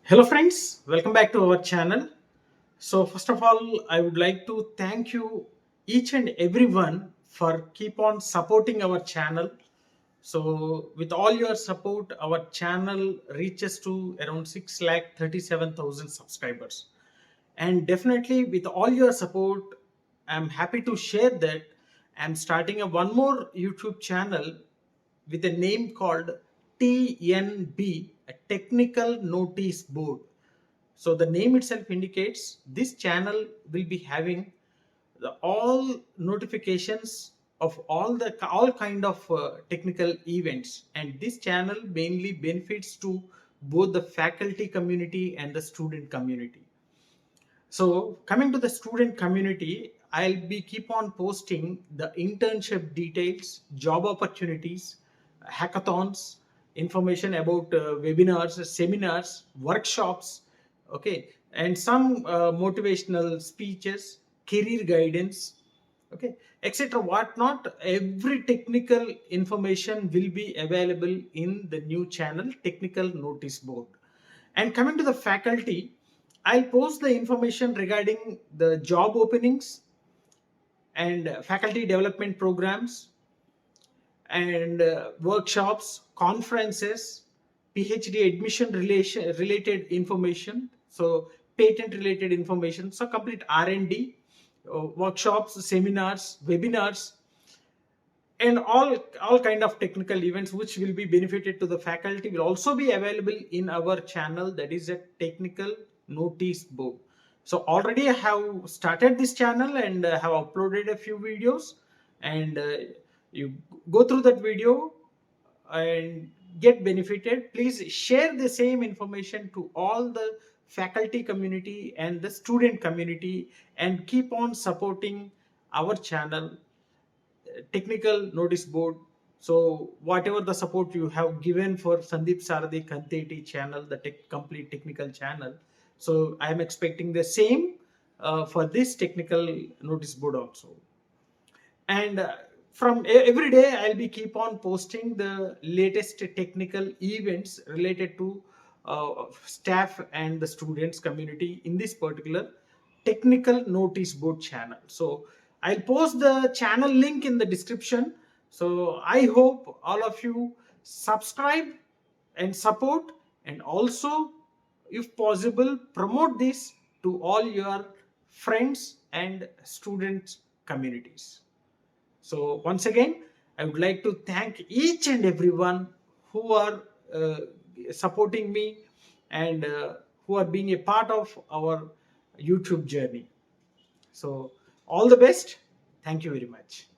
Hello friends, welcome back to our channel. So first of all, I would like to thank you each and everyone for keep on supporting our channel. So with all your support, our channel reaches to around 6,37,000 subscribers. And definitely with all your support, I'm happy to share that I'm starting a one more YouTube channel with a name called TNB, a technical notice board. So the name itself indicates this channel will be having all notifications of all kind of technical events, and this channel mainly benefits to both the faculty community and the student community. So coming to the student community, I'll be keep on posting the internship details, job opportunities, hackathons, information about webinars, seminars, workshops, okay, and some motivational speeches, career guidance, okay, etc. Whatnot. Every technical information will be available in the new channel, Technical Notice Board. And coming to the faculty, I'll post the information regarding the job openings and faculty development programs and workshops, conferences, PhD admission related information, so patent related information, so complete R&D, workshops, seminars, webinars, and all kind of technical events which will be benefited to the faculty will also be available in our channel, that is a technical notice board. So already I have started this channel and have uploaded a few videos, and you go through that video and get benefited. Please share the same information to all the faculty community and the student community, and keep on supporting our channel, technical notice board. So whatever the support you have given for Sundeep Saradhi Kanthety channel, the complete technical channel, so I am expecting the same for this technical notice board also. And from every day I'll be keep on posting the latest technical events related to staff and the students community in this particular technical notice board channel. So I'll post the channel link in the description. So I hope all of you subscribe and support, and also if possible promote this to all your friends and students communities. So once again, I would like to thank each and everyone who are uh, supporting me, and who are being a part of our YouTube journey. So all the best. Thank you very much.